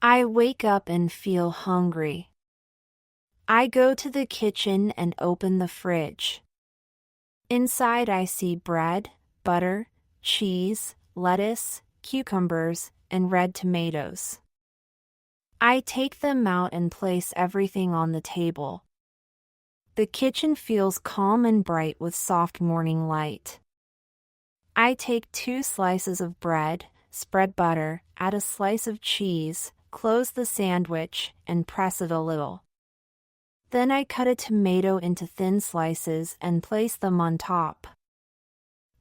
I wake up and feel hungry. I go to the kitchen and open the fridge. Inside I see bread, butter, cheese, lettuce, cucumbers, and red tomatoes. I take them out and place everything on the table. The kitchen feels calm and bright with soft morning light. I take 2 slices of bread, spread butter, add a slice of cheese, close the sandwich, and press it a little. Then I cut a tomato into thin slices and place them on top.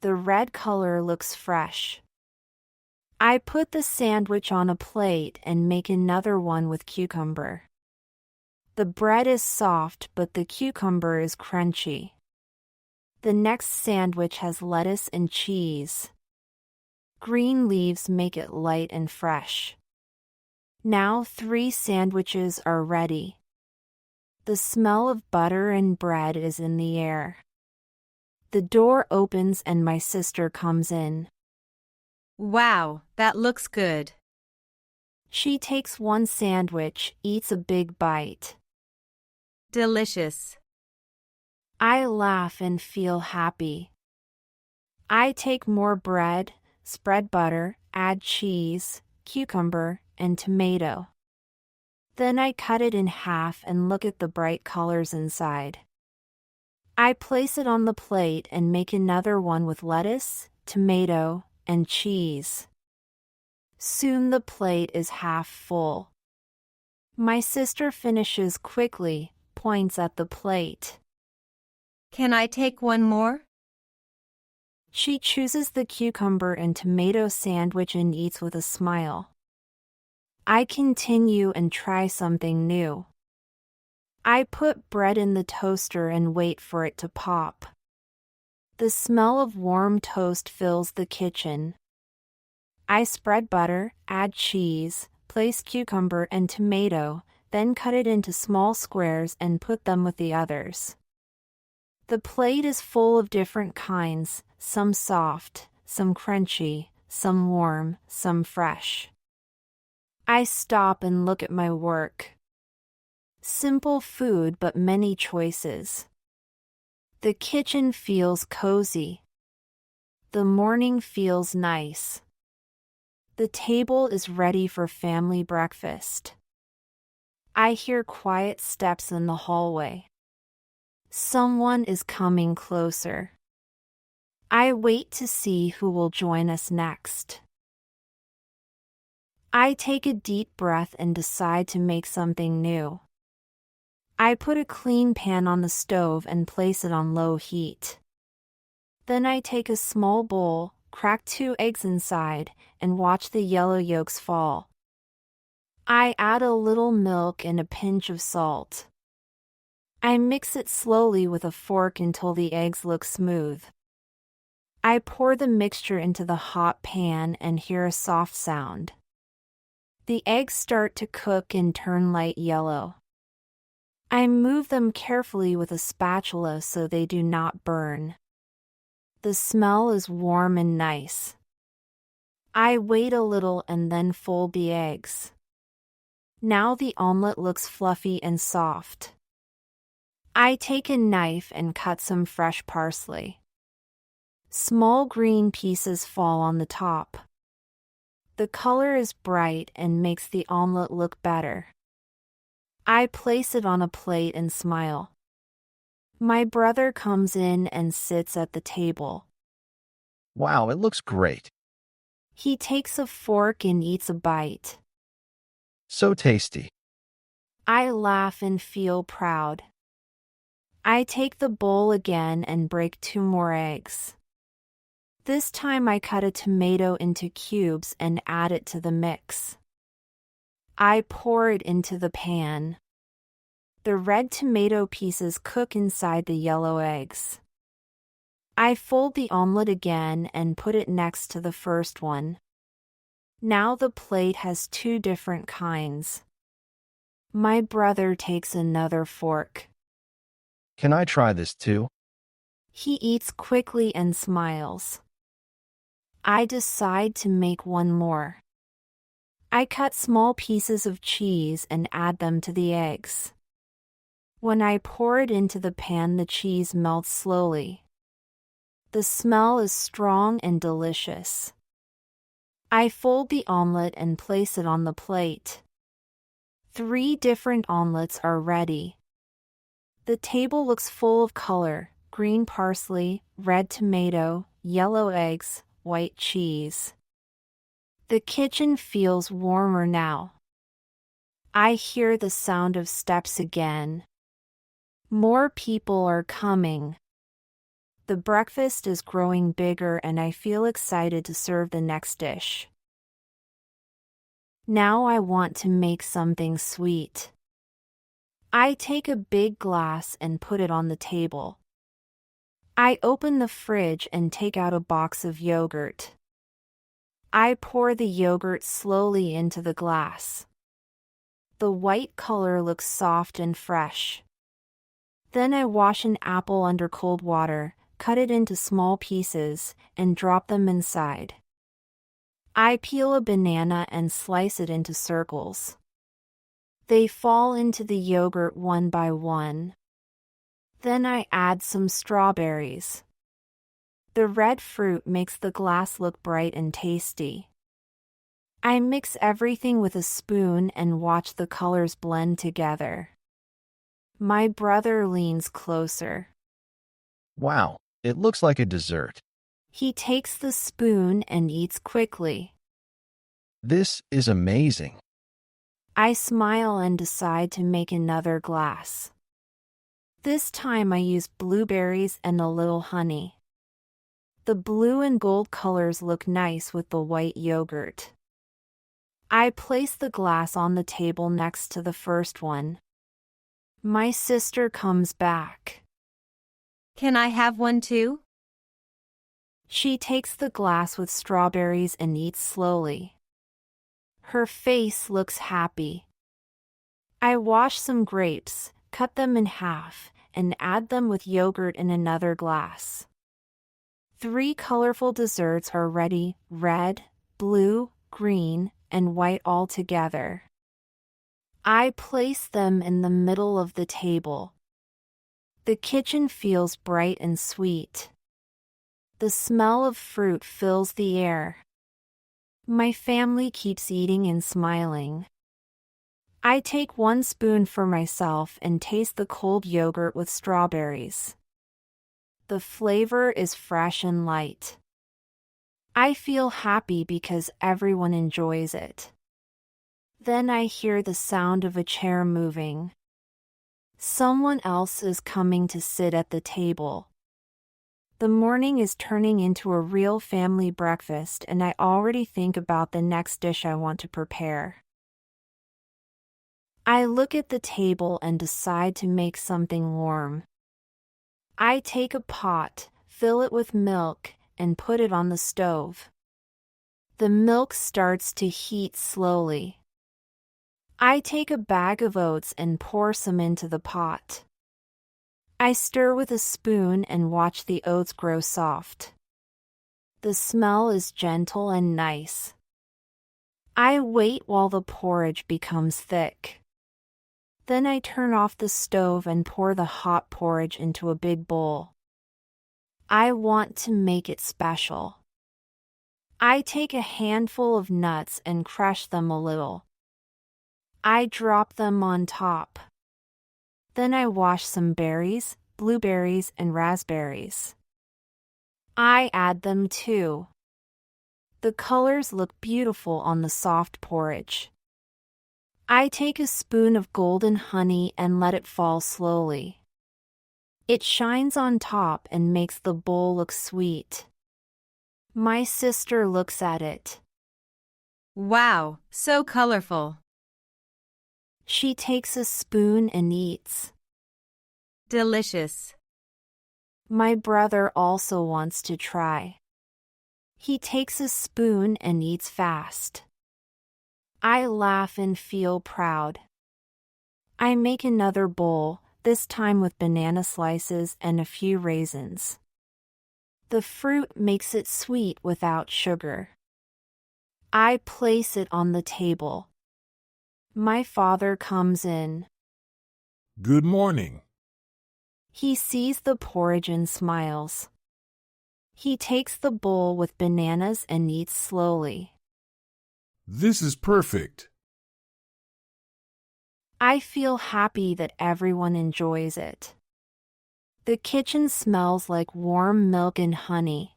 The red color looks fresh. I put the sandwich on a plate and make another one with cucumber. The bread is soft but the cucumber is crunchy. The next sandwich has lettuce and cheese. Green leaves make it light and fresh. Now 3 sandwiches are ready. The smell of butter and bread is in the air. The door opens and my sister comes in. Wow, that looks good. She takes 1 sandwich, eats a big bite. Delicious. I laugh and feel happy. I take more bread, spread butter, add cheese, cucumber, and tomato. Then I cut it in half and look at the bright colors inside. I place it on the plate and make another one with lettuce, tomato, and cheese. Soon the plate is half full. My sister finishes quickly, points at the plate. Can I take one more? She chooses the cucumber and tomato sandwich and eats with a smile. I continue and try something new. I put bread in the toaster and wait for it to pop. The smell of warm toast fills the kitchen. I spread butter, add cheese, place cucumber and tomato, then cut it into small squares and put them with the others. The plate is full of different kinds, some soft, some crunchy, some warm, some fresh. I stop and look at my work. Simple food but many choices. The kitchen feels cozy. The morning feels nice. The table is ready for family breakfast. I hear quiet steps in the hallway. Someone is coming closer. I wait to see who will join us next. I take a deep breath and decide to make something new. I put a clean pan on the stove and place it on low heat. Then I take a small bowl, crack 2 eggs inside, and watch the yellow yolks fall. I add a little milk and a pinch of salt. I mix it slowly with a fork until the eggs look smooth. I pour the mixture into the hot pan and hear a soft sound. The eggs start to cook and turn light yellow. I move them carefully with a spatula so they do not burn. The smell is warm and nice. I wait a little and then fold the eggs. Now the omelet looks fluffy and soft. I take a knife and cut some fresh parsley. Small green pieces fall on the top. The color is bright and makes the omelet look better. I place it on a plate and smile. My brother comes in and sits at the table. Wow, it looks great. He takes a fork and eats a bite. So tasty. I laugh and feel proud. I take the bowl again and break 2 more eggs. This time I cut a tomato into cubes and add it to the mix. I pour it into the pan. The red tomato pieces cook inside the yellow eggs. I fold the omelet again and put it next to the first one. Now the plate has 2 different kinds. My brother takes another fork. Can I try this too? He eats quickly and smiles. I decide to make one more. I cut small pieces of cheese and add them to the eggs. When I pour it into the pan, the cheese melts slowly. The smell is strong and delicious. I fold the omelet and place it on the plate. 3 different omelets are ready. The table looks full of color: green parsley, red tomato, yellow eggs, white cheese. The kitchen feels warmer now. I hear the sound of steps again. More people are coming. The breakfast is growing bigger and I feel excited to serve the next dish. Now I want to make something sweet. I take a big glass and put it on the table. I open the fridge and take out a box of yogurt. I pour the yogurt slowly into the glass. The white color looks soft and fresh. Then I wash an apple under cold water, cut it into small pieces, and drop them inside. I peel a banana and slice it into circles. They fall into the yogurt one by one. Then I add some strawberries. The red fruit makes the glass look bright and tasty. I mix everything with a spoon and watch the colors blend together. My brother leans closer. Wow, it looks like a dessert. He takes the spoon and eats quickly. This is amazing. I smile and decide to make another glass. This time I use blueberries and a little honey. The blue and gold colors look nice with the white yogurt. I place the glass on the table next to the first one. My sister comes back. Can I have one too? She takes the glass with strawberries and eats slowly. Her face looks happy. I wash some grapes, cut them in half, and add them with yogurt in another glass. 3 colorful desserts are ready: red, blue, green, and white all together. I place them in the middle of the table. The kitchen feels bright and sweet. The smell of fruit fills the air. My family keeps eating and smiling. I take 1 spoon for myself and taste the cold yogurt with strawberries. The flavor is fresh and light. I feel happy because everyone enjoys it. Then I hear the sound of a chair moving. Someone else is coming to sit at the table. The morning is turning into a real family breakfast and I already think about the next dish I want to prepare. I look at the table and decide to make something warm. I take a pot, fill it with milk, and put it on the stove. The milk starts to heat slowly. I take a bag of oats and pour some into the pot. I stir with a spoon and watch the oats grow soft. The smell is gentle and nice. I wait while the porridge becomes thick. Then I turn off the stove and pour the hot porridge into a big bowl. I want to make it special. I take a handful of nuts and crush them a little. I drop them on top. Then I wash some berries, blueberries, and raspberries. I add them too. The colors look beautiful on the soft porridge. I take a spoon of golden honey and let it fall slowly. It shines on top and makes the bowl look sweet. My sister looks at it. Wow, so colorful. She takes a spoon and eats. Delicious. My brother also wants to try. He takes a spoon and eats fast. I laugh and feel proud. I make another bowl, this time with banana slices and a few raisins. The fruit makes it sweet without sugar. I place it on the table. My father comes in. Good morning. He sees the porridge and smiles. He takes the bowl with bananas and eats slowly. This is perfect. I feel happy that everyone enjoys it. The kitchen smells like warm milk and honey.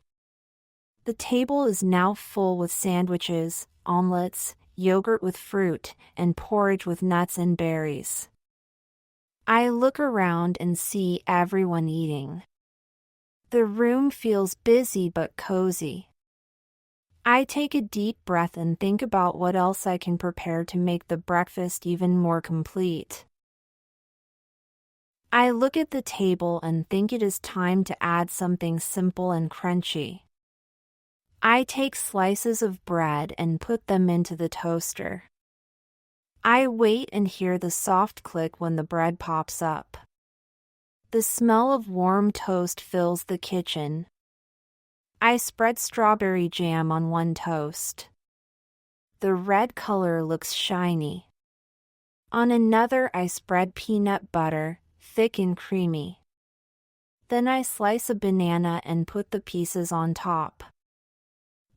The table is now full with sandwiches, omelets, yogurt with fruit, and porridge with nuts and berries. I look around and see everyone eating. The room feels busy but cozy. I take a deep breath and think about what else I can prepare to make the breakfast even more complete. I look at the table and think it is time to add something simple and crunchy. I take slices of bread and put them into the toaster. I wait and hear the soft click when the bread pops up. The smell of warm toast fills the kitchen. I spread strawberry jam on one toast. The red color looks shiny. On another, I spread peanut butter, thick and creamy. Then I slice a banana and put the pieces on top.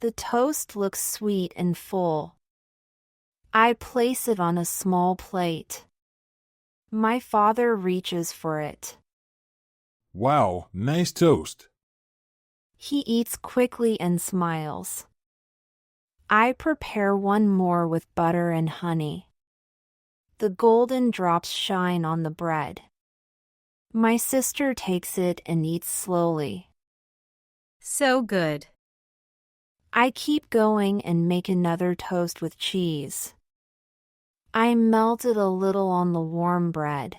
The toast looks sweet and full. I place it on a small plate. My father reaches for it. Wow, nice toast. He eats quickly and smiles. I prepare one more with butter and honey. The golden drops shine on the bread. My sister takes it and eats slowly. So good. I keep going and make another toast with cheese. I melt it a little on the warm bread.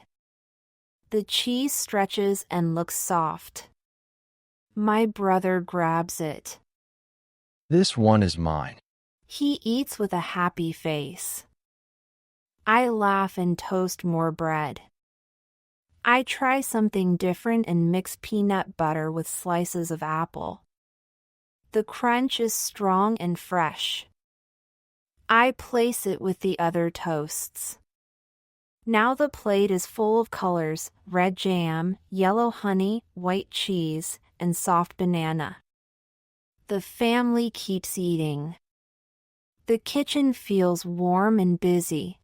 The cheese stretches and looks soft. My brother grabs it. This one is mine. He eats with a happy face. I laugh and toast more bread. I try something different and mix peanut butter with slices of apple. The crunch is strong and fresh. I place it with the other toasts. Now the plate is full of colors: red jam, yellow honey, white cheese, and soft banana. The family keeps eating. The kitchen feels warm and busy.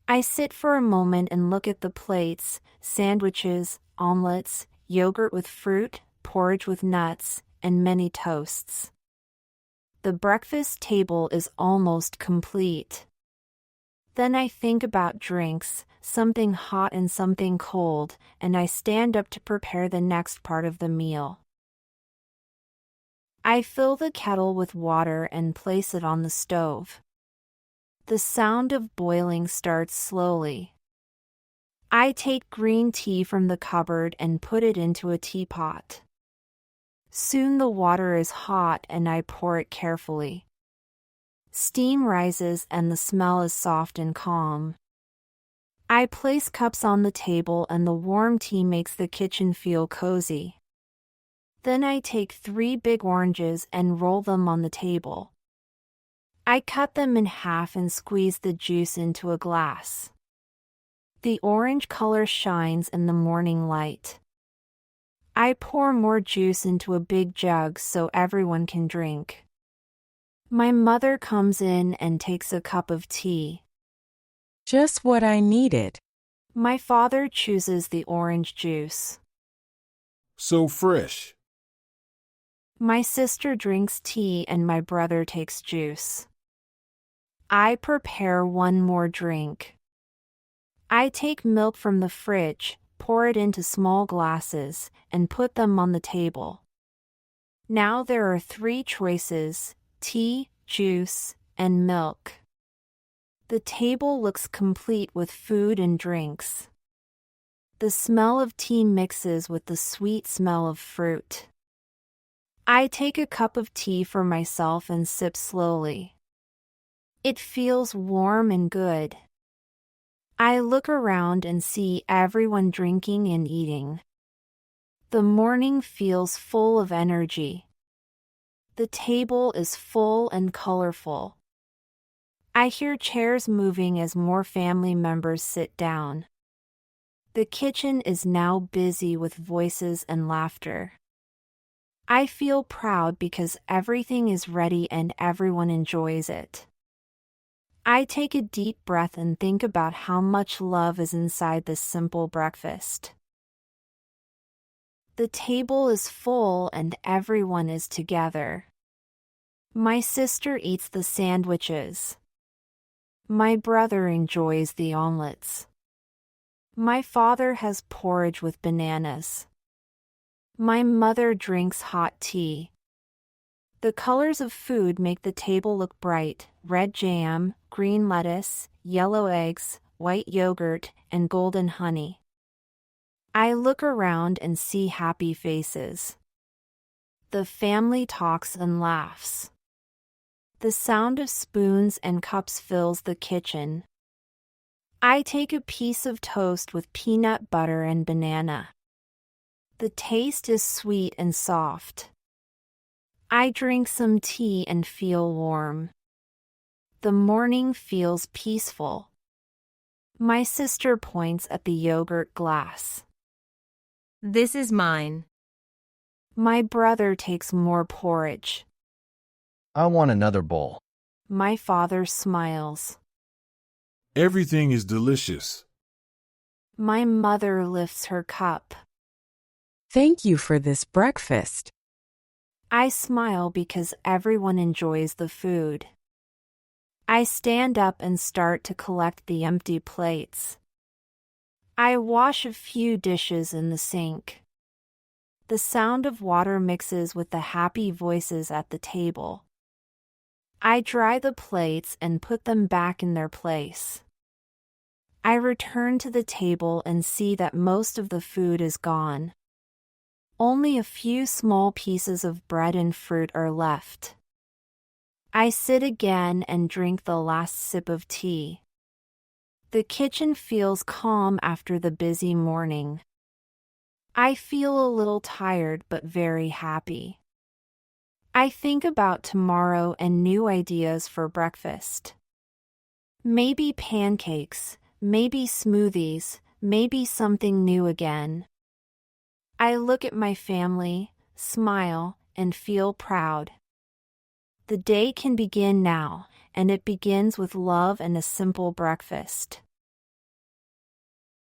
I sit for a moment and look at the plates: sandwiches, omelets, yogurt with fruit, porridge with nuts, and many toasts. The breakfast table is almost complete. Then I think about drinks, something hot and something cold, and I stand up to prepare the next part of the meal. I fill the kettle with water and place it on the stove. The sound of boiling starts slowly. I take green tea from the cupboard and put it into a teapot. Soon the water is hot and I pour it carefully. Steam rises and the smell is soft and calm. I place cups on the table and the warm tea makes the kitchen feel cozy. Then I take 3 big oranges and roll them on the table. I cut them in half and squeeze the juice into a glass. The orange color shines in the morning light. I pour more juice into a big jug so everyone can drink. My mother comes in and takes a cup of tea. Just what I needed. My father chooses the orange juice. So fresh. My sister drinks tea and my brother takes juice. I prepare one more drink. I take milk from the fridge, pour it into small glasses, and put them on the table. Now there are 3 choices: tea, juice, and milk. The table looks complete with food and drinks. The smell of tea mixes with the sweet smell of fruit. I take a cup of tea for myself and sip slowly. It feels warm and good. I look around and see everyone drinking and eating. The morning feels full of energy. The table is full and colorful. I hear chairs moving as more family members sit down. The kitchen is now busy with voices and laughter. I feel proud because everything is ready and everyone enjoys it. I take a deep breath and think about how much love is inside this simple breakfast. The table is full and everyone is together. My sister eats the sandwiches. My brother enjoys the omelets. My father has porridge with bananas. My mother drinks hot tea. The colors of food make the table look bright: red jam, green lettuce, yellow eggs, white yogurt, and golden honey. I look around and see happy faces. The family talks and laughs. The sound of spoons and cups fills the kitchen. I take a piece of toast with peanut butter and banana. The taste is sweet and soft. I drink some tea and feel warm. The morning feels peaceful. My sister points at the yogurt glass. This is mine. My brother takes more porridge. I want another bowl. My father smiles. Everything is delicious. My mother lifts her cup. Thank you for this breakfast. I smile because everyone enjoys the food. I stand up and start to collect the empty plates. I wash a few dishes in the sink. The sound of water mixes with the happy voices at the table. I dry the plates and put them back in their place. I return to the table and see that most of the food is gone. Only a few small pieces of bread and fruit are left. I sit again and drink the last sip of tea. The kitchen feels calm after the busy morning. I feel a little tired but very happy. I think about tomorrow and new ideas for breakfast. Maybe pancakes, maybe smoothies, maybe something new again. I look at my family, smile, and feel proud. The day can begin now, and it begins with love and a simple breakfast.